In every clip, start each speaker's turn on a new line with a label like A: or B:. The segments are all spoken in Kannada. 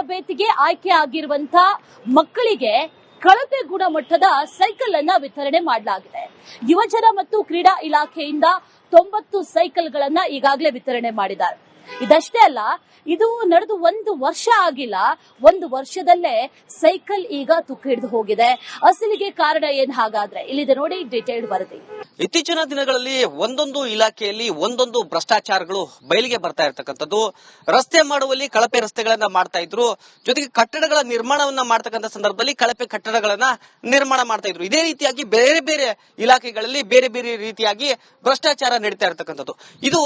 A: ತರಬೇತಿಗೆ ಆಯ್ಕೆ ಆಗಿರುವಂತ ಮಕ್ಕಳಿಗೆ ಕಳಪೆ ಗುಣಮಟ್ಟದ ಸೈಕಲ್ ಅನ್ನ ವಿತರಣೆ ಮಾಡಲಾಗಿದೆ. ಯುವಜನ ಮತ್ತು ಕ್ರೀಡಾ ಇಲಾಖೆಯಿಂದ 90 ಸೈಕಲ್ಗಳನ್ನ ಈಗಾಗಲೇ ವಿತರಣೆ ಮಾಡಿದ್ದಾರೆ. ಇದಷ್ಟೇ ಅಲ್ಲ, ಇದು ನಡೆದು 1 ವರ್ಷ ಆಗಿಲ್ಲ. 1 ವರ್ಷದಲ್ಲೇ ಸೈಕಲ್ ಈಗ ತುಕ್ಕು ಹಿಡಿದು ಹೋಗಿದೆ. ಅಸಲಿಗೆ ಕಾರಣ ಏನ್ ಹಾಗಾದ್ರೆ ಇಲ್ಲಿದೆ ನೋಡಿ ಡೀಟೇಲ್ಡ್ ವರದಿ.
B: ಇತ್ತೀಚಿನ ದಿನಗಳಲ್ಲಿ ಒಂದೊಂದು ಇಲಾಖೆಯಲ್ಲಿ ಒಂದೊಂದು ಭ್ರಷ್ಟಾಚಾರಗಳು ಬಯಲಿಗೆ ಬರ್ತಾ ಇರತಕ್ಕಂಥದ್ದು. ರಸ್ತೆ ಮಾಡುವಲ್ಲಿ ಕಳಪೆ ರಸ್ತೆಗಳನ್ನ ಮಾಡ್ತಾ ಇದ್ರು, ಜೊತೆಗೆ ಕಟ್ಟಡಗಳ ನಿರ್ಮಾಣವನ್ನ ಮಾಡ್ತಕ್ಕಂಥ ಸಂದರ್ಭದಲ್ಲಿ ಕಳಪೆ ಕಟ್ಟಡಗಳನ್ನ ನಿರ್ಮಾಣ ಮಾಡ್ತಾ ಇದ್ರು. ಇದೇ ರೀತಿಯಾಗಿ ಬೇರೆ ಬೇರೆ ಇಲಾಖೆಗಳಲ್ಲಿ ಬೇರೆ ಬೇರೆ ರೀತಿಯಾಗಿ ಭ್ರಷ್ಟಾಚಾರ ನಡೀತಾ ಇರತಕ್ಕಂಥದ್ದು. ಇದು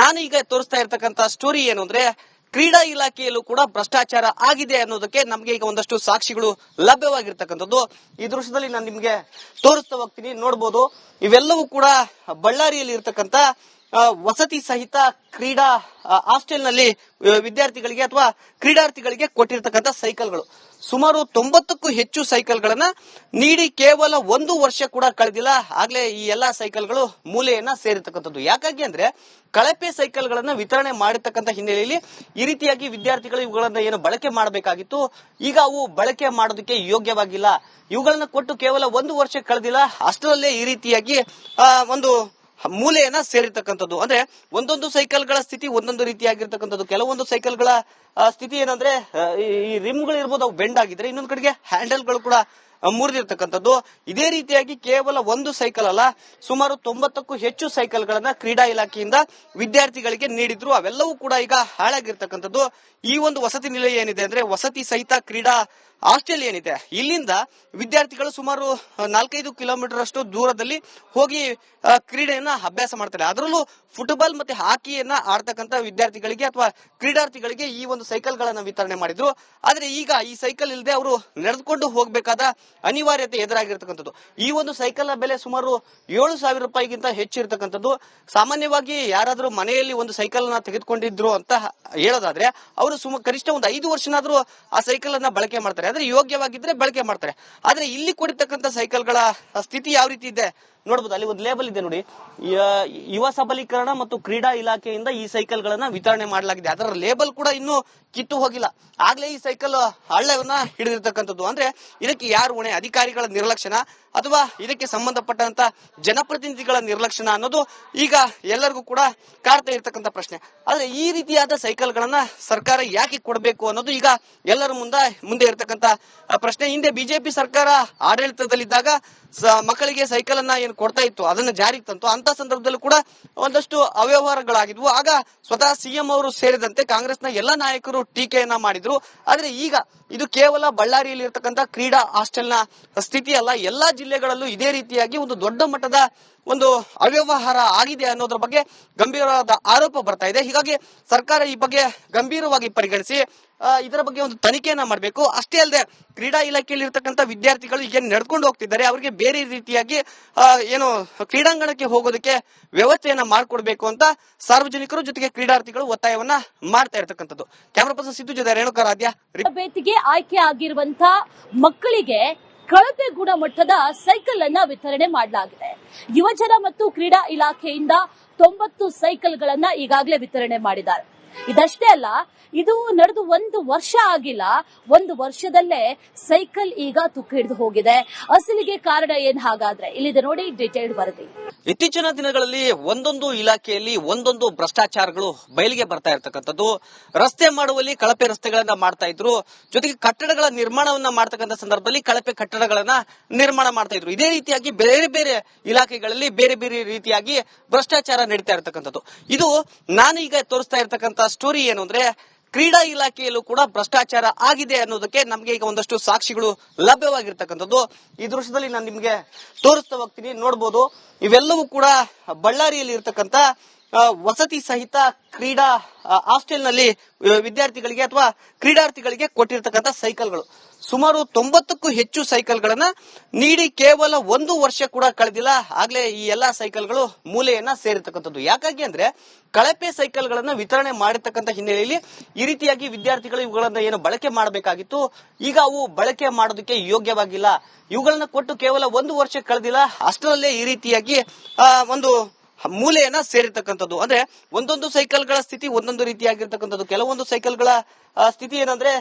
B: ನಾನು ಈಗ ತೋರಿಸ್ತಾ ಇರತಕ್ಕಂಥ ಸ್ಟೋರಿ ಏನು ಅಂದ್ರೆ, ಕ್ರೀಡಾ ಇಲಾಖೆಯಲ್ಲೂ ಕೂಡ ಭ್ರಷ್ಟಾಚಾರ ಆಗಿದೆ ಅನ್ನೋದಕ್ಕೆ ನಮಗೆ ಈಗ ಒಂದಷ್ಟು ಸಾಕ್ಷಿಗಳು ಲಭ್ಯವಾಗಿರ್ತಕ್ಕಂಥದ್ದು. ಈ ದೃಶ್ಯದಲ್ಲಿ ನಾನು ನಿಮ್ಗೆ ತೋರಿಸ್ತಾ ಹೋಗ್ತೀನಿ, ನೋಡಬಹುದು. ಇವೆಲ್ಲವೂ ಕೂಡ ಬಳ್ಳಾರಿಯಲ್ಲಿ ಇರ್ತಕ್ಕಂಥ ವಸತಿ ಸಹಿತ ಕ್ರೀಡಾ ಹಾಸ್ಟೆಲ್ ನಲ್ಲಿ ವಿದ್ಯಾರ್ಥಿಗಳಿಗೆ ಅಥವಾ ಕ್ರೀಡಾರ್ಥಿಗಳಿಗೆ ಕೊಟ್ಟಿರ್ತಕ್ಕಂಥ ಸೈಕಲ್ಗಳು. ಸುಮಾರು 90ಕ್ಕೂ ಹೆಚ್ಚು ಸೈಕಲ್ಗಳನ್ನ ನೀಡಿ ಕೇವಲ 1 ವರ್ಷ ಕೂಡ ಕಳೆದಿಲ್ಲ, ಆಗ್ಲೇ ಈ ಎಲ್ಲಾ ಸೈಕಲ್ಗಳು ಮೂಲೆಯನ್ನ ಸೇರಿರ್ತಕ್ಕಂಥದ್ದು. ಯಾಕಾಗಿ ಅಂದ್ರೆ ಕಳಪೆ ಸೈಕಲ್ಗಳನ್ನ ವಿತರಣೆ ಮಾಡಿರ್ತಕ್ಕಂಥ ಹಿನ್ನೆಲೆಯಲ್ಲಿ ಈ ರೀತಿಯಾಗಿ ವಿದ್ಯಾರ್ಥಿಗಳು ಇವುಗಳನ್ನ ಏನು ಬಳಕೆ ಮಾಡಬೇಕಾಗಿತ್ತು, ಈಗ ಅವು ಬಳಕೆ ಮಾಡೋದಕ್ಕೆ ಯೋಗ್ಯವಾಗಿಲ್ಲ. ಇವುಗಳನ್ನ ಕೊಟ್ಟು ಕೇವಲ 1 ವರ್ಷ ಕಳೆದಿಲ್ಲ, ಅಷ್ಟರಲ್ಲೇ ಈ ರೀತಿಯಾಗಿ ಒಂದು ಮೂಲೆಯನ್ನ ಸೇರಿರ್ತಕ್ಕಂಥದ್ದು. ಅಂದ್ರೆ ಒಂದೊಂದು ಸೈಕಲ್ಗಳ ಸ್ಥಿತಿ ಒಂದೊಂದು ರೀತಿಯಾಗಿರ್ತಕ್ಕಂಥದ್ದು. ಕೆಲವೊಂದು ಸೈಕಲ್ಗಳ ಸ್ಥಿತಿ ಏನಂದ್ರೆ ಈ ರಿಮ್ಗಳು ಇರ್ಬೋದು, ಅವು ಬೆಂಡ್ ಆಗಿದ್ರೆ, ಇನ್ನೊಂದು ಕಡೆಗೆ ಹ್ಯಾಂಡಲ್ಗಳು ಕೂಡ ಮುರಿದಿರ್ತಕ್ಕಂಥದ್ದು. ಇದೇ ರೀತಿಯಾಗಿ ಕೇವಲ 1 ಸೈಕಲ್ ಅಲ್ಲ, ಸುಮಾರು 90ಕ್ಕೂ ಹೆಚ್ಚು ಸೈಕಲ್ಗಳನ್ನ ಕ್ರೀಡಾ ಇಲಾಖೆಯಿಂದ ವಿದ್ಯಾರ್ಥಿಗಳಿಗೆ ನೀಡಿದ್ರು. ಅವೆಲ್ಲವೂ ಕೂಡ ಈಗ ಹಾಳಾಗಿರ್ತಕ್ಕಂಥದ್ದು. ಈ ಒಂದು ವಸತಿ ನಿಲಯ ಏನಿದೆ ಅಂದ್ರೆ ವಸತಿ ಸಹಿತ ಕ್ರೀಡಾ ಹಾಸ್ಟೆಲ್ ಏನಿದೆ, ಇಲ್ಲಿಂದ ವಿದ್ಯಾರ್ಥಿಗಳು ಸುಮಾರು 4-5 ಕಿಲೋಮೀಟರ್ ಅಷ್ಟು ದೂರದಲ್ಲಿ ಹೋಗಿ ಕ್ರೀಡೆಯನ್ನ ಅಭ್ಯಾಸ ಮಾಡ್ತಾರೆ. ಅದರಲ್ಲೂ ಫುಟ್ಬಾಲ್ ಮತ್ತೆ ಹಾಕಿಯನ್ನ ಆಡ್ತಕ್ಕಂಥ ವಿದ್ಯಾರ್ಥಿಗಳಿಗೆ ಅಥವಾ ಕ್ರೀಡಾರ್ಥಿಗಳಿಗೆ ಈ ಒಂದು ಸೈಕಲ್ ಗಳನ್ನ ವಿತರಣೆ ಮಾಡಿದ್ರು. ಆದ್ರೆ ಈಗ ಈ ಸೈಕಲ್ ಇಲ್ಲದೆ ಅವರು ನಡೆದುಕೊಂಡು ಹೋಗಬೇಕಾದ ಅನಿವಾರ್ಯತೆ ಎದುರಾಗಿರ್ತಕ್ಕಂಥದ್ದು. ಈ ಒಂದು ಸೈಕಲ್ ನ ಬೆಲೆ ಸುಮಾರು 7,000 ರೂಪಾಯಿಗಿಂತ ಹೆಚ್ಚಿರ್ತಕ್ಕಂಥದ್ದು. ಸಾಮಾನ್ಯವಾಗಿ ಯಾರಾದ್ರೂ ಮನೆಯಲ್ಲಿ ಒಂದು ಸೈಕಲ್ ನ ತೆಗೆದುಕೊಂಡಿದ್ರು ಅಂತ ಹೇಳೋದಾದ್ರೆ ಅವರು ಕನಿಷ್ಠ ಒಂದು 5 ವರ್ಷನಾದ್ರೂ ಆ ಸೈಕಲ್ ಅನ್ನ ಬಳಕೆ ಮಾಡ್ತಾರೆ, ಆದ್ರೆ ಯೋಗ್ಯವಾಗಿದ್ರೆ ಬಳಕೆ ಮಾಡ್ತಾರೆ. ಆದ್ರೆ ಇಲ್ಲಿ ಕೊಡಿರ್ತಕ್ಕಂಥ ಸೈಕಲ್ಗಳ ಸ್ಥಿತಿ ಯಾವ ರೀತಿ ಇದೆ ನೋಡಬಹುದು. ಅಲ್ಲಿ ಒಂದು ಲೇಬಲ್ ಇದೆ ನೋಡಿ, ಯುವ ಸಬಲೀಕರಣ ಮತ್ತು ಕ್ರೀಡಾ ಇಲಾಖೆಯಿಂದ ಈ ಸೈಕಲ್ ಗಳನ್ನ ವಿತರಣೆ ಮಾಡಲಾಗಿದೆ. ಅದರ ಲೇಬಲ್ ಕೂಡ ಇನ್ನೂ ಕಿತ್ತು ಹೋಗಿಲ್ಲ, ಆಗ್ಲೇ ಈ ಸೈಕಲ್ ಹಳ್ಳವನ್ನ ಹಿಡಿದಿರ್ತಕ್ಕಂಥದ್ದು. ಅಂದ್ರೆ ಇದಕ್ಕೆ ಯಾರು ಹೊಣೆ? ಅಧಿಕಾರಿಗಳ ನಿರ್ಲಕ್ಷ್ಯನ ಅಥವಾ ಇದಕ್ಕೆ ಸಂಬಂಧಪಟ್ಟಂತ ಜನಪ್ರತಿನಿಧಿಗಳ ನಿರ್ಲಕ್ಷ್ಯನ ಅನ್ನೋದು ಈಗ ಎಲ್ಲರಿಗೂ ಕೂಡ ಕಾಡ್ತಾ ಇರ್ತಕ್ಕಂಥ ಪ್ರಶ್ನೆ. ಆದ್ರೆ ಈ ರೀತಿಯಾದ ಸೈಕಲ್ ಗಳನ್ನ ಸರ್ಕಾರ ಯಾಕೆ ಕೊಡಬೇಕು ಅನ್ನೋದು ಈಗ ಎಲ್ಲರ ಮುಂದೆ ಇರ್ತಕ್ಕಂಥ ಪ್ರಶ್ನೆ. ಹಿಂದೆ ಬಿಜೆಪಿ ಸರ್ಕಾರ ಆಡಳಿತದಲ್ಲಿದ್ದಾಗ ಮಕ್ಕಳಿಗೆ ಸೈಕಲ್ ಅನ್ನ ಏನು ಕೊಡ್ತಾ ಇತ್ತು, ಅದನ್ನ ಜಾರಿಗೆ ತಂತು. ಅಂತ ಸಂದರ್ಭದಲ್ಲೂ ಕೂಡ ಒಂದಷ್ಟು ಅವ್ಯವಹಾರಗಳಾಗಿದ್ವು. ಆಗ ಸ್ವತಃ ಸಿಎಂ ಅವರು ಸೇರಿದಂತೆ ಕಾಂಗ್ರೆಸ್ನ ಎಲ್ಲಾ ನಾಯಕರು ಟೀಕೆಯನ್ನ ಮಾಡಿದ್ರು. ಆದ್ರೆ ಈಗ ಇದು ಕೇವಲ ಬಳ್ಳಾರಿಯಲ್ಲಿ ಇರ್ತಕ್ಕಂಥ ಕ್ರೀಡಾ ಹಾಸ್ಟೆಲ್ ನ ಸ್ಥಿತಿ ಅಲ್ಲ, ಎಲ್ಲಾ ಜಿಲ್ಲೆಗಳಲ್ಲೂ ಇದೇ ರೀತಿಯಾಗಿ ಒಂದು ದೊಡ್ಡ ಮಟ್ಟದ ಒಂದು ಅವ್ಯವಹಾರ ಆಗಿದೆ ಅನ್ನೋದ್ರ ಬಗ್ಗೆ ಗಂಭೀರವಾದ ಆರೋಪ ಬರ್ತಾ ಇದೆ. ಹೀಗಾಗಿ ಸರ್ಕಾರ ಈ ಬಗ್ಗೆ ಗಂಭೀರವಾಗಿ ಪರಿಗಣಿಸಿ ಇದರ ಬಗ್ಗೆ ಒಂದು ತನಿಖೆಯನ್ನ ಮಾಡಬೇಕು. ಅಷ್ಟೇ ಅಲ್ಲದೆ ಕ್ರೀಡಾ ಇಲಾಖೆಯಲ್ಲಿ ಇರ್ತಕ್ಕಂಥ ವಿದ್ಯಾರ್ಥಿಗಳು ಏನ್ ನಡ್ಕೊಂಡು ಹೋಗ್ತಿದ್ದಾರೆ ಅವರಿಗೆ ಬೇರೆ ರೀತಿಯಾಗಿ ಏನು ಕ್ರೀಡಾಂಗಣಕ್ಕೆ ಹೋಗೋದಕ್ಕೆ ವ್ಯವಸ್ಥೆಯನ್ನ ಮಾಡಿಕೊಡ್ಬೇಕು ಅಂತ ಸಾರ್ವಜನಿಕರು ಜೊತೆಗೆ ಕ್ರೀಡಾರ್ಥಿಗಳು ಒತ್ತಾಯವನ್ನ ಮಾಡ್ತಾ ಇರ್ತಕ್ಕಂಥದ್ದು. ಕ್ಯಾಮರಾ ಪರ್ಸನ್ ಸಿದ್ದು ಜೊತೆ ರೇಣುಕಾ ರಾಧ್ಯ.
A: ತರಬೇತಿಗೆ ಆಯ್ಕೆ ಆಗಿರುವಂತ ಮಕ್ಕಳಿಗೆ ಕಳಪೆ ಗುಣಮಟ್ಟದ ಸೈಕಲ್ ಅನ್ನ ವಿತರಣೆ ಮಾಡಲಾಗಿದೆ. ಯುವಜನ ಮತ್ತು ಕ್ರೀಡಾ ಇಲಾಖೆಯಿಂದ 90 ಸೈಕಲ್ಗಳನ್ನ ಈಗಾಗಲೇ ವಿತರಣೆ ಮಾಡಿದ್ದಾರೆ. ಇದಷ್ಟೇ ಅಲ್ಲ, ಇದು ನಡೆದು 1 ವರ್ಷ ಆಗಿಲ್ಲ. 1 ವರ್ಷದಲ್ಲೇ ಸೈಕಲ್ ಈಗ ತುಕ್ಕು ಹಿಡಿದು ಹೋಗಿದೆ. ಅಸಲಿಗೆ ಕಾರಣ ಏನ್ ಹಾಗಾದ್ರೆ ಇಲ್ಲಿದೆ ನೋಡಿ ಡೀಟೇಲ್ಡ್ ವರದಿ.
B: ಇತ್ತೀಚಿನ ದಿನಗಳಲ್ಲಿ ಒಂದೊಂದು ಇಲಾಖೆಯಲ್ಲಿ ಒಂದೊಂದು ಭ್ರಷ್ಟಾಚಾರಗಳು ಬಯಲಿಗೆ ಬರ್ತಾ ಇರತಕ್ಕಂಥದ್ದು. ರಸ್ತೆ ಮಾಡುವಲ್ಲಿ ಕಳಪೆ ರಸ್ತೆಗಳನ್ನ ಮಾಡ್ತಾ ಇದ್ರು, ಜೊತೆಗೆ ಕಟ್ಟಡಗಳ ನಿರ್ಮಾಣವನ್ನ ಮಾಡ್ತಕ್ಕಂಥ ಸಂದರ್ಭದಲ್ಲಿ ಕಳಪೆ ಕಟ್ಟಡಗಳನ್ನ ನಿರ್ಮಾಣ ಮಾಡ್ತಾ ಇದ್ರು. ಇದೇ ರೀತಿಯಾಗಿ ಬೇರೆ ಬೇರೆ ಇಲಾಖೆಗಳಲ್ಲಿ ಬೇರೆ ಬೇರೆ ರೀತಿಯಾಗಿ ಭ್ರಷ್ಟಾಚಾರ ನಡೀತಾ ಇರತಕ್ಕಂಥದ್ದು. ಇದು ನಾನು ಈಗ ತೋರಿಸ್ತಾ ಇರತಕ್ಕಂಥ ಸ್ಟೋರಿ ಏನು ಅಂದ್ರೆ, ಕ್ರೀಡಾ ಇಲಾಖೆಯಲ್ಲೂ ಕೂಡ ಭ್ರಷ್ಟಾಚಾರ ಆಗಿದೆ ಅನ್ನೋದಕ್ಕೆ ನಮಗೆ ಈಗ ಒಂದಷ್ಟು ಸಾಕ್ಷಿಗಳು ಲಭ್ಯವಾಗಿರ್ತಕ್ಕಂಥದ್ದು. ಈ ದೃಶ್ಯದಲ್ಲಿ ನಾನು ನಿಮ್ಗೆ ತೋರಿಸ್ತಾ ಹೋಗ್ತೀನಿ, ನೋಡಬಹುದು. ಇವೆಲ್ಲವೂ ಕೂಡ ಬಳ್ಳಾರಿಯಲ್ಲಿ ಇರ್ತಕ್ಕಂಥ ವಸತಿ ಸಹಿತ ಕ್ರೀಡಾ ಹಾಸ್ಟೆಲ್ ನಲ್ಲಿ ವಿದ್ಯಾರ್ಥಿಗಳಿಗೆ ಅಥವಾ ಕ್ರೀಡಾರ್ಥಿಗಳಿಗೆ ಕೊಟ್ಟಿರ್ತಕ್ಕಂಥ ಸೈಕಲ್ಗಳು. ಸುಮಾರು 90ಕ್ಕೂ ಹೆಚ್ಚು ಸೈಕಲ್ಗಳನ್ನ ನೀಡಿ ಕೇವಲ 1 ವರ್ಷ ಕೂಡ ಕಳೆದಿಲ್ಲ, ಆಗ್ಲೇ ಈ ಎಲ್ಲಾ ಸೈಕಲ್ಗಳು ಮೂಲೆಯನ್ನ ಸೇರಿರ್ತಕ್ಕಂಥದ್ದು. ಯಾಕಾಗಿ ಅಂದ್ರೆ ಕಳಪೆ ಸೈಕಲ್ಗಳನ್ನ ವಿತರಣೆ ಮಾಡಿರ್ತಕ್ಕಂಥ ಹಿನ್ನೆಲೆಯಲ್ಲಿ ಈ ರೀತಿಯಾಗಿ ವಿದ್ಯಾರ್ಥಿಗಳು ಇವುಗಳನ್ನ ಏನು ಬಳಕೆ ಮಾಡಬೇಕಾಗಿತ್ತು, ಈಗ ಅವು ಬಳಕೆ ಮಾಡೋದಕ್ಕೆ ಯೋಗ್ಯವಾಗಿಲ್ಲ. ಇವುಗಳನ್ನ ಕೊಟ್ಟು ಕೇವಲ 1 ವರ್ಷ ಕಳೆದಿಲ್ಲ, ಅಷ್ಟರಲ್ಲೇ ಈ ರೀತಿಯಾಗಿ ಒಂದು ಮೂಲೆಯನ್ನ ಸೇರಿರ್ತಕ್ಕಂಥದ್ದು. ಅಂದ್ರೆ ಒಂದೊಂದು ಸೈಕಲ್ಗಳ ಸ್ಥಿತಿ ಒಂದೊಂದು ರೀತಿಯಾಗಿರ್ತಕ್ಕಂಥದ್ದು. ಕೆಲವೊಂದು ಸೈಕಲ್ಗಳ ಸ್ಥಿತಿ ಏನಂದ್ರೆ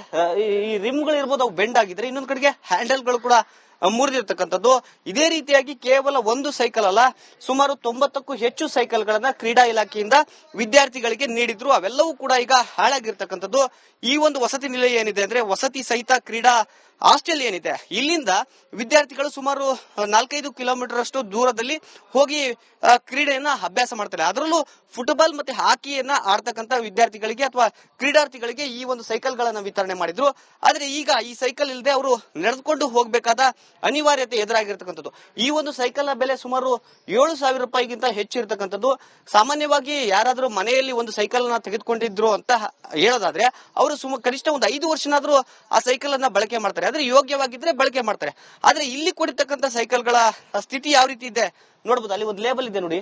B: ಈ ರಿಮ್ಗಳು ಇರ್ಬೋದು, ಅವು ಬೆಂಡ್ ಆಗಿದ್ರೆ, ಇನ್ನೊಂದು ಕಡೆಗೆ ಹ್ಯಾಂಡಲ್ಗಳು ಕೂಡ ಮುರಿದಿರ್ತಕ್ಕಂಥದ್ದು. ಇದೇ ರೀತಿಯಾಗಿ ಕೇವಲ ಒಂದು ಸೈಕಲ್ ಅಲ್ಲ, ಸುಮಾರು 90ಕ್ಕೂ ಹೆಚ್ಚು ಸೈಕಲ್ಗಳನ್ನ ಕ್ರೀಡಾ ಇಲಾಖೆಯಿಂದ ವಿದ್ಯಾರ್ಥಿಗಳಿಗೆ ನೀಡಿದ್ರು. ಅವೆಲ್ಲವೂ ಕೂಡ ಈಗ ಹಾಳಾಗಿರ್ತಕ್ಕಂಥದ್ದು. ಈ ಒಂದು ವಸತಿ ನಿಲಯ ಏನಿದೆ ಅಂದ್ರೆ ವಸತಿ ಸಹಿತ ಕ್ರೀಡಾ ಹಾಸ್ಟೆಲ್ ಏನಿದೆ, ಇಲ್ಲಿಂದ ವಿದ್ಯಾರ್ಥಿಗಳು ಸುಮಾರು 4-5 ಕಿಲೋಮೀಟರ್ ಅಷ್ಟು ದೂರದಲ್ಲಿ ಹೋಗಿ ಕ್ರೀಡೆಯನ್ನ ಅಭ್ಯಾಸ ಮಾಡ್ತಾರೆ. ಅದರಲ್ಲೂ ಫುಟ್ಬಾಲ್ ಮತ್ತೆ ಹಾಕಿಯನ್ನ ಆಡ್ತಕ್ಕಂಥ ವಿದ್ಯಾರ್ಥಿಗಳಿಗೆ ಅಥವಾ ಕ್ರೀಡಾರ್ಥಿಗಳಿಗೆ ಈ ಒಂದು ಸೈಕಲ್ ಗಳನ್ನ ವಿತರಣೆ ಮಾಡಿದ್ರು. ಆದ್ರೆ ಈಗ ಈ ಸೈಕಲ್ ಇಲ್ಲದೆ ಅವರು ನಡೆದುಕೊಂಡು ಹೋಗಬೇಕಾದ ಅನಿವಾರ್ಯತೆ ಎದುರಾಗಿರ್ತಕ್ಕಂಥದ್ದು. ಈ ಒಂದು ಸೈಕಲ್ ನ ಬೆಲೆ ಸುಮಾರು 7,000 ರೂಪಾಯಿಗಿಂತ ಹೆಚ್ಚಿರ್ತಕ್ಕಂಥದ್ದು. ಸಾಮಾನ್ಯವಾಗಿ ಯಾರಾದ್ರೂ ಮನೆಯಲ್ಲಿ ಒಂದು ಸೈಕಲ್ ನ ತೆಗೆದುಕೊಂಡಿದ್ರು ಅಂತ ಹೇಳೋದಾದ್ರೆ ಅವರು ಕನಿಷ್ಠ ಒಂದು 5 ವರ್ಷನಾದ್ರೂ ಆ ಸೈಕಲ್ ಅನ್ನ ಬಳಕೆ ಮಾಡ್ತಾರೆ. ಆದ್ರೆ ಯೋಗ್ಯವಾಗಿದ್ರೆ ಬಳಕೆ ಮಾಡ್ತಾರೆ. ಆದ್ರೆ ಇಲ್ಲಿ ಕೊಡಿರ್ತಕ್ಕಂಥ ಸೈಕಲ್ಗಳ ಸ್ಥಿತಿ ಯಾವ ರೀತಿ ಇದೆ ನೋಡಬಹುದು. ಅಲ್ಲಿ ಒಂದು ಲೇಬಲ್ ಇದೆ ನೋಡಿ,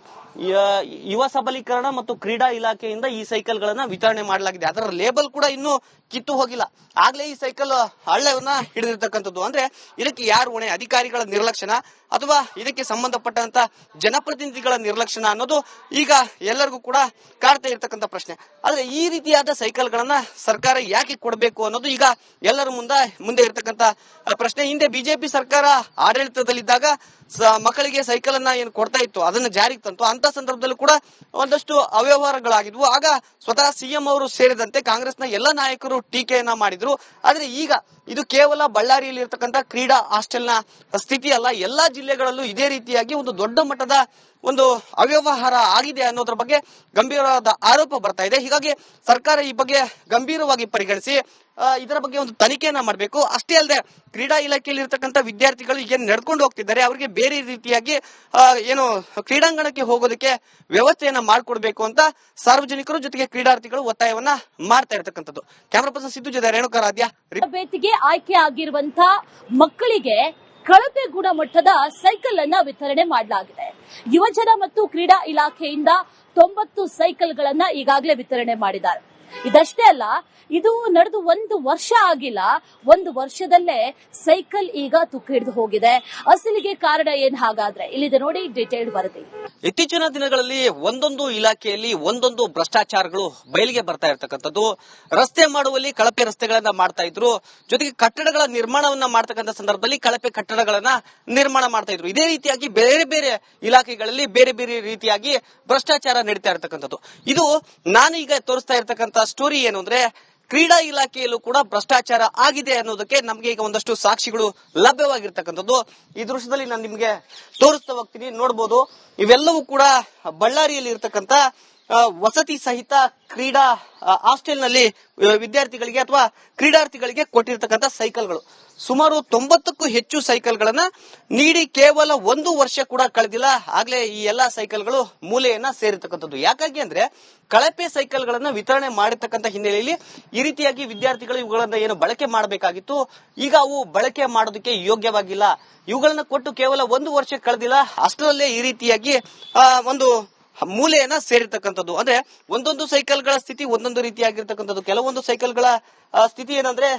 B: ಯುವ ಸಬಲೀಕರಣ ಮತ್ತು ಕ್ರೀಡಾ ಇಲಾಖೆಯಿಂದ ಈ ಸೈಕಲ್ ಗಳನ್ನ ವಿತರಣೆ ಮಾಡಲಾಗಿದೆ. ಅದರ ಲೇಬಲ್ ಕೂಡ ಇನ್ನೂ ಕಿತ್ತು ಹೋಗಿಲ್ಲ. ಆಗ್ಲೇ ಈ ಸೈಕಲ್ ಹಳ್ಳವನ್ನ ಹಿಡಿದಿರ್ತಕ್ಕಂಥದ್ದು. ಅಂದ್ರೆ ಇದಕ್ಕೆ ಯಾರು ಹೊಣೆ? ಅಧಿಕಾರಿಗಳ ನಿರ್ಲಕ್ಷ್ಯನ ಅಥವಾ ಇದಕ್ಕೆ ಸಂಬಂಧಪಟ್ಟಂತ ಜನಪ್ರತಿನಿಧಿಗಳ ನಿರ್ಲಕ್ಷ್ಯನ ಅನ್ನೋದು ಈಗ ಎಲ್ಲರಿಗೂ ಕೂಡ ಕಾಡ್ತಾ ಇರ್ತಕ್ಕಂಥ ಪ್ರಶ್ನೆ. ಆದ್ರೆ ಈ ರೀತಿಯಾದ ಸೈಕಲ್ ಗಳನ್ನ ಸರ್ಕಾರ ಯಾಕೆ ಕೊಡಬೇಕು ಅನ್ನೋದು ಈಗ ಎಲ್ಲರ ಮುಂದೆ ಇರ್ತಕ್ಕಂಥ ಪ್ರಶ್ನೆ. ಹಿಂದೆ ಬಿಜೆಪಿ ಸರ್ಕಾರ ಆಡಳಿತದಲ್ಲಿದ್ದಾಗ ಮಕ್ಕಳಿಗೆ ಸೈಕಲ್ ಅನ್ನ ಏನು ಕೊಡ್ತಾ ಇತ್ತು, ಅದನ್ನ ಜಾರಿಗೆ ತಂತು. ಅಂತ ಸಂದರ್ಭದಲ್ಲೂ ಕೂಡ ಒಂದಷ್ಟು ಅವ್ಯವಹಾರಗಳಾಗಿದ್ವು. ಆಗ ಸ್ವತಃ ಸಿಎಂ ಅವರು ಸೇರಿದಂತೆ ಕಾಂಗ್ರೆಸ್ನ ಎಲ್ಲ ನಾಯಕರು ಟೀಕೆಯನ್ನ ಮಾಡಿದ್ರು. ಆದ್ರೆ ಈಗ ಇದು ಕೇವಲ ಬಳ್ಳಾರಿಯಲ್ಲಿ ಇರ್ತಕ್ಕಂಥ ಕ್ರೀಡಾ ಹಾಸ್ಟೆಲ್ನ ಸ್ಥಿತಿ ಅಲ್ಲ, ಎಲ್ಲಾ ಜಿಲ್ಲೆಗಳಲ್ಲೂ ಇದೇ ರೀತಿಯಾಗಿ ಒಂದು ದೊಡ್ಡ ಮಟ್ಟದ ಒಂದು ಅವ್ಯವಹಾರ ಆಗಿದೆ ಅನ್ನೋದ್ರ ಬಗ್ಗೆ ಗಂಭೀರವಾದ ಆರೋಪ ಬರ್ತಾ ಇದೆ. ಹೀಗಾಗಿ ಸರ್ಕಾರ ಈ ಬಗ್ಗೆ ಗಂಭೀರವಾಗಿ ಪರಿಗಣಿಸಿ ಇದರ ಬಗ್ಗೆ ಒಂದು ತನಿಖೆಯನ್ನ ಮಾಡಬೇಕು. ಅಷ್ಟೇ ಅಲ್ಲದೆ ಕ್ರೀಡಾ ಇಲಾಖೆಯಲ್ಲಿ ಇರ್ತಕ್ಕಂಥ ವಿದ್ಯಾರ್ಥಿಗಳು ಏನ್ ನಡ್ಕೊಂಡು ಹೋಗ್ತಿದ್ದಾರೆ ಅವರಿಗೆ ಬೇರೆ ರೀತಿಯಾಗಿ ಏನು ಕ್ರೀಡಾಂಗಣಕ್ಕೆ ಹೋಗೋದಕ್ಕೆ ವ್ಯವಸ್ಥೆಯನ್ನ ಮಾಡಿಕೊಡ್ಬೇಕು ಅಂತ ಸಾರ್ವಜನಿಕರು ಜೊತೆಗೆ ಕ್ರೀಡಾರ್ಥಿಗಳು ಒತ್ತಾಯವನ್ನ ಮಾಡ್ತಾ ಇರ್ತಕ್ಕಂಥದ್ದು. ಕ್ಯಾಮರಾ ಪರ್ಸನ್ ಸಿದ್ದು ಜೊತೆ ರೇಣುಕಾ ರಾಧ್ಯ.
A: ತರಬೇತಿಗೆ ಆಯ್ಕೆ ಆಗಿರುವಂತ ಮಕ್ಕಳಿಗೆ ಕಳಪೆ ಗುಣಮಟ್ಟದ ಸೈಕಲ್ ಅನ್ನ ವಿತರಣೆ ಮಾಡಲಾಗಿದೆ. ಯುವಜನ ಮತ್ತು ಕ್ರೀಡಾ ಇಲಾಖೆಯಿಂದ 90 ಸೈಕಲ್ ಗಳನ್ನ ಈಗಾಗಲೇ ವಿತರಣೆ ಮಾಡಿದ್ದಾರೆ. ಇದಷ್ಟೇ ಅಲ್ಲ, ಇದು ನಡೆದು 1 ವರ್ಷ ಆಗಿಲ್ಲ, 1 ವರ್ಷದಲ್ಲೇ ಸೈಕಲ್ ಈಗ ತುಕ್ಕು ಹಿಡಿದು ಹೋಗಿದೆ. ಅಸಲಿಗೆ ಕಾರಣ ಏನ್ ಹಾಗಾದ್ರೆ ಇಲ್ಲಿದೆ ನೋಡಿ ಡೀಟೇಲ್ಡ್ ವರದಿ.
B: ಇತ್ತೀಚಿನ ದಿನಗಳಲ್ಲಿ ಒಂದೊಂದು ಇಲಾಖೆಯಲ್ಲಿ ಒಂದೊಂದು ಭ್ರಷ್ಟಾಚಾರಗಳು ಬಯಲಿಗೆ ಬರ್ತಾ ಇರ್ತಕ್ಕಂಥದ್ದು. ರಸ್ತೆ ಮಾಡುವಲ್ಲಿ ಕಳಪೆ ರಸ್ತೆಗಳನ್ನ ಮಾಡ್ತಾ ಇದ್ರು, ಜೊತೆಗೆ ಕಟ್ಟಡಗಳ ನಿರ್ಮಾಣವನ್ನ ಮಾಡ್ತಕ್ಕಂಥ ಸಂದರ್ಭದಲ್ಲಿ ಕಳಪೆ ಕಟ್ಟಡಗಳನ್ನ ನಿರ್ಮಾಣ ಮಾಡ್ತಾ ಇದ್ರು. ಇದೇ ರೀತಿಯಾಗಿ ಬೇರೆ ಬೇರೆ ಇಲಾಖೆಗಳಲ್ಲಿ ಬೇರೆ ಬೇರೆ ರೀತಿಯಾಗಿ ಭ್ರಷ್ಟಾಚಾರ ನಡೀತಾ ಇರ್ತಕ್ಕಂಥದ್ದು. ಇದು ನಾನು ಈಗ ತೋರಿಸ್ತಾ ಇರ್ತಕ್ಕಂಥ ಸ್ಟೋರಿ ಏನು ಅಂದ್ರೆ ಕ್ರೀಡಾ ಇಲಾಖೆಯಲ್ಲೂ ಕೂಡ ಭ್ರಷ್ಟಾಚಾರ ಆಗಿದೆ ಅನ್ನೋದಕ್ಕೆ ನಮ್ಗೆ ಈಗ ಒಂದಷ್ಟು ಸಾಕ್ಷಿಗಳು ಲಭ್ಯವಾಗಿರ್ತಕ್ಕಂಥದ್ದು. ಈ ದೃಶ್ಯದಲ್ಲಿ ನಾನು ನಿಮ್ಗೆ ತೋರಿಸ್ತಾ ಹೋಗ್ತೀನಿ, ನೋಡಬಹುದು. ಇವೆಲ್ಲವೂ ಕೂಡ ಬಳ್ಳಾರಿಯಲ್ಲಿ ಇರ್ತಕ್ಕಂಥ ವಸತಿ ಸಹಿತ ಕ್ರೀಡಾ ಹಾಸ್ಟೆಲ್ ನಲ್ಲಿ ವಿದ್ಯಾರ್ಥಿಗಳಿಗೆ ಅಥವಾ ಕ್ರೀಡಾರ್ಥಿಗಳಿಗೆ ಕೊಟ್ಟಿರ್ತಕ್ಕಂಥ ಸೈಕಲ್ಗಳು. ಸುಮಾರು 90ಕ್ಕೂ ಹೆಚ್ಚು ಸೈಕಲ್ ಗಳನ್ನ ನೀಡಿ ಕೇವಲ 1 ವರ್ಷ ಕೂಡ ಕಳೆದಿಲ್ಲ, ಆಗ್ಲೇ ಈ ಎಲ್ಲಾ ಸೈಕಲ್ಗಳು ಮೂಲೆಯನ್ನ ಸೇರಿರ್ತಕ್ಕಂಥದ್ದು. ಯಾಕಾಗಿ ಅಂದ್ರೆ ಕಳಪೆ ಸೈಕಲ್ ಗಳನ್ನ ವಿತರಣೆ ಮಾಡಿರ್ತಕ್ಕಂಥ ಹಿನ್ನೆಲೆಯಲ್ಲಿ ಈ ರೀತಿಯಾಗಿ ವಿದ್ಯಾರ್ಥಿಗಳು ಇವುಗಳನ್ನ ಏನು ಬಳಕೆ ಮಾಡಬೇಕಾಗಿತ್ತು, ಈಗ ಅವು ಬಳಕೆ ಮಾಡೋದಕ್ಕೆ ಯೋಗ್ಯವಾಗಿಲ್ಲ. ಇವುಗಳನ್ನ ಕೊಟ್ಟು ಕೇವಲ 1 ವರ್ಷ ಕಳೆದಿಲ್ಲ, ಅಷ್ಟರಲ್ಲೇ ಈ ರೀತಿಯಾಗಿ ಒಂದು ಮೂಲೆಯನ್ನ ಸೇರಿರ್ತಕ್ಕಂಥದ್ದು. ಅಂದ್ರೆ ಒಂದೊಂದು ಸೈಕಲ್ ಗಳ ಸ್ಥಿತಿ ಒಂದೊಂದು ರೀತಿಯಾಗಿರ್ತಕ್ಕಂಥದ್ದು. ಕೆಲವೊಂದು ಸೈಕಲ್ ಗಳ ಸ್ಥಿತಿ ಏನಂದ್ರೆ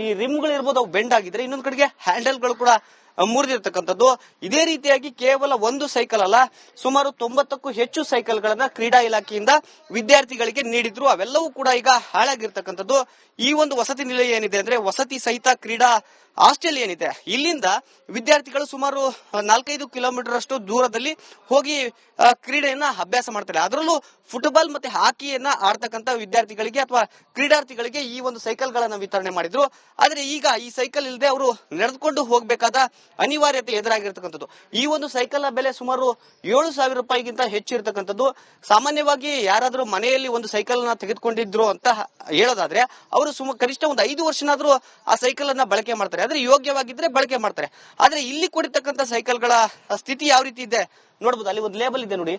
B: ಈ ರಿಮ್ಗಳು ಇರ್ಬೋದು, ಅವು ಬೆಂಡ್ ಆಗಿದ್ರೆ, ಇನ್ನೊಂದು ಕಡೆಗೆ ಹ್ಯಾಂಡಲ್ಗಳು ಕೂಡ ಮುರಿದಿರ್ತಕ್ಕಂಥದ್ದು. ಇದೇ ರೀತಿಯಾಗಿ ಕೇವಲ ಒಂದು ಸೈಕಲ್ ಅಲ್ಲ, ಸುಮಾರು 90ಕ್ಕೂ ಹೆಚ್ಚು ಸೈಕಲ್ ಗಳನ್ನ ಕ್ರೀಡಾ ಇಲಾಖೆಯಿಂದ ವಿದ್ಯಾರ್ಥಿಗಳಿಗೆ ನೀಡಿದ್ರು. ಅವೆಲ್ಲವೂ ಕೂಡ ಈಗ ಹಾಳಾಗಿರ್ತಕ್ಕಂಥದ್ದು. ಈ ಒಂದು ವಸತಿ ನಿಲಯ ಏನಿದೆ ಅಂದ್ರೆ ವಸತಿ ಸಹಿತ ಕ್ರೀಡಾ ಹಾಸ್ಟೆಲ್ ಏನಿದೆ, ಇಲ್ಲಿಂದ ವಿದ್ಯಾರ್ಥಿಗಳು ಸುಮಾರು 4-5 ಕಿಲೋಮೀಟರ್ ಅಷ್ಟು ದೂರದಲ್ಲಿ ಹೋಗಿ ಕ್ರೀಡೆಯನ್ನ ಅಭ್ಯಾಸ ಮಾಡ್ತಾರೆ. ಅದರಲ್ಲೂ ಫುಟ್ಬಾಲ್ ಮತ್ತೆ ಹಾಕಿಯನ್ನ ಆಡ್ತಕ್ಕಂಥ ವಿದ್ಯಾರ್ಥಿಗಳಿಗೆ ಅಥವಾ ಕ್ರೀಡಾರ್ಥಿಗಳಿಗೆ ಈ ಒಂದು ಸೈಕಲ್ ಗಳನ್ನ ವಿತರಣೆ ಮಾಡಿದ್ರು. ಆದ್ರೆ ಈಗ ಈ ಸೈಕಲ್ ಇಲ್ಲದೆ ಅವರು ನಡೆದುಕೊಂಡು ಹೋಗಬೇಕಾದ ಅನಿವಾರ್ಯತೆ ಎದುರಾಗಿರ್ತಕ್ಕಂಥದ್ದು. ಈ ಒಂದು ಸೈಕಲ್ ನ ಬೆಲೆ ಸುಮಾರು 7,000 ರೂಪಾಯಿಗಿಂತ ಹೆಚ್ಚಿರ್ತಕ್ಕಂಥದ್ದು. ಸಾಮಾನ್ಯವಾಗಿ ಯಾರಾದ್ರೂ ಮನೆಯಲ್ಲಿ ಒಂದು ಸೈಕಲ್ ನ ತೆಗೆದುಕೊಂಡಿದ್ರು ಅಂತ ಹೇಳೋದಾದ್ರೆ ಅವರು ಕನಿಷ್ಠ ಒಂದು 5 ವರ್ಷನಾದ್ರೂ ಆ ಸೈಕಲ್ ಅನ್ನ ಬಳಕೆ ಮಾಡ್ತಾರೆ. ಆದ್ರೆ ಯೋಗ್ಯವಾಗಿದ್ರೆ ಬಳಕೆ ಮಾಡ್ತಾರೆ. ಆದ್ರೆ ಇಲ್ಲಿ ಕೊಡಿರ್ತಕ್ಕಂಥ ಸೈಕಲ್ಗಳ ಸ್ಥಿತಿ ಯಾವ ರೀತಿ ಇದೆ ನೋಡಬಹುದು. ಅಲ್ಲಿ ಒಂದು ಲೇಬಲ್ ಇದೆ ನೋಡಿ,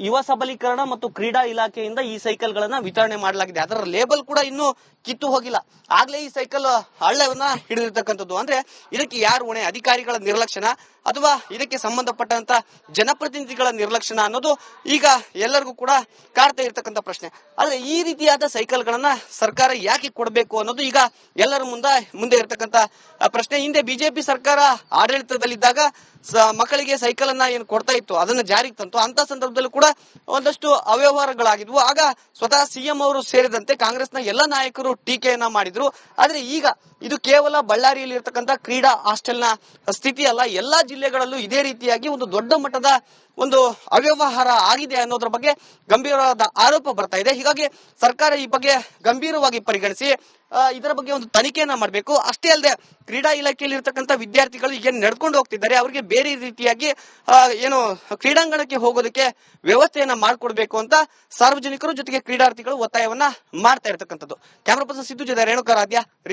B: ಯುವ ಸಬಲೀಕರಣ ಮತ್ತು ಕ್ರೀಡಾ ಇಲಾಖೆಯಿಂದ ಈ ಸೈಕಲ್ ಗಳನ್ನ ವಿತರಣೆ ಮಾಡಲಾಗಿದೆ. ಅದರ ಲೇಬಲ್ ಕೂಡ ಇನ್ನೂ ಕಿತ್ತು ಹೋಗಿಲ್ಲ. ಆಗ್ಲೇ ಈ ಸೈಕಲ್ ಹಳ್ಳವನ್ನ ಹಿಡಿದಿರ್ತಕ್ಕಂಥದ್ದು. ಅಂದ್ರೆ ಇದಕ್ಕೆ ಯಾರು ಹೊಣೆ? ಅಧಿಕಾರಿಗಳ ನಿರ್ಲಕ್ಷ್ಯನ ಅಥವಾ ಇದಕ್ಕೆ ಸಂಬಂಧಪಟ್ಟಂತ ಜನಪ್ರತಿನಿಧಿಗಳ ನಿರ್ಲಕ್ಷ್ಯನ ಅನ್ನೋದು ಈಗ ಎಲ್ಲರಿಗೂ ಕೂಡ ಕಾಡ್ತಾ ಇರ್ತಕ್ಕಂಥ ಪ್ರಶ್ನೆ. ಆದ್ರೆ ಈ ರೀತಿಯಾದ ಸೈಕಲ್ ಗಳನ್ನ ಸರ್ಕಾರ ಯಾಕೆ ಕೊಡಬೇಕು ಅನ್ನೋದು ಈಗ ಎಲ್ಲರ ಮುಂದೆ ಇರ್ತಕ್ಕಂಥ ಪ್ರಶ್ನೆ. ಹಿಂದೆ ಬಿಜೆಪಿ ಸರ್ಕಾರ ಆಡಳಿತದಲ್ಲಿದ್ದಾಗ ಮಕ್ಕಳಿಗೆ ಸೈಕಲ್ ಅನ್ನ ಏನು ಏನು ಕೊಡ್ತಾ ಇತ್ತು ಅದನ್ನ ಜಾರಿಗೆ ತಂತು. ಅಂತ ಸಂದರ್ಭದಲ್ಲೂ ಕೂಡ ಒಂದಷ್ಟು ಅವ್ಯವಹಾರಗಳಾಗಿದ್ವು. ಆಗ ಸ್ವತಃ ಸಿಎಂ ಅವರು ಸೇರಿದಂತೆ ಕಾಂಗ್ರೆಸ್ನ ಎಲ್ಲ ನಾಯಕರು ಟೀಕೆಯನ್ನ ಮಾಡಿದ್ರು. ಆದ್ರೆ ಈಗ ಇದು ಕೇವಲ ಬಳ್ಳಾರಿಯಲ್ಲಿ ಇರ್ತಕ್ಕಂಥ ಕ್ರೀಡಾ ಹಾಸ್ಟೆಲ್ನ ಸ್ಥಿತಿ ಅಲ್ಲ, ಎಲ್ಲಾ ಜಿಲ್ಲೆಗಳಲ್ಲೂ ಇದೇ ರೀತಿಯಾಗಿ ಒಂದು ದೊಡ್ಡ ಮಟ್ಟದ ಒಂದು ಅವ್ಯವಹಾರ ಆಗಿದೆ ಅನ್ನೋದ್ರ ಬಗ್ಗೆ ಗಂಭೀರವಾದ ಆರೋಪ ಬರ್ತಾ ಇದೆ. ಹೀಗಾಗಿ ಸರ್ಕಾರ ಈ ಬಗ್ಗೆ ಗಂಭೀರವಾಗಿ ಪರಿಗಣಿಸಿ ಇದರ ಬಗ್ಗೆ ಒಂದು ತನಿಖೆಯನ್ನ ಮಾಡಬೇಕು. ಅಷ್ಟೇ ಅಲ್ಲದೆ ಕ್ರೀಡಾ ಇಲಾಖೆಯಲ್ಲಿ ಇರ್ತಕ್ಕಂಥ ವಿದ್ಯಾರ್ಥಿಗಳು ಈಗ ನಡ್ಕೊಂಡು ಹೋಗ್ತಿದ್ದಾರೆ, ಅವರಿಗೆ ಬೇರೆ ರೀತಿಯಾಗಿ ಏನು ಕ್ರೀಡಾಂಗಣಕ್ಕೆ ಹೋಗೋದಕ್ಕೆ ವ್ಯವಸ್ಥೆಯನ್ನ ಮಾಡಿಕೊಡ್ಬೇಕು ಅಂತ ಸಾರ್ವಜನಿಕರು ಜೊತೆಗೆ ಕ್ರೀಡಾರ್ಥಿಗಳು ಒತ್ತಾಯವನ್ನ ಮಾಡ್ತಾ ಇರ್ತಕ್ಕಂಥದ್ದು. ಕ್ಯಾಮರಾ ಪರ್ಸನ್ ಸಿದ್ದು ಜೊತೆ ರೇಣುಕಾ ರಾಧ್ಯ.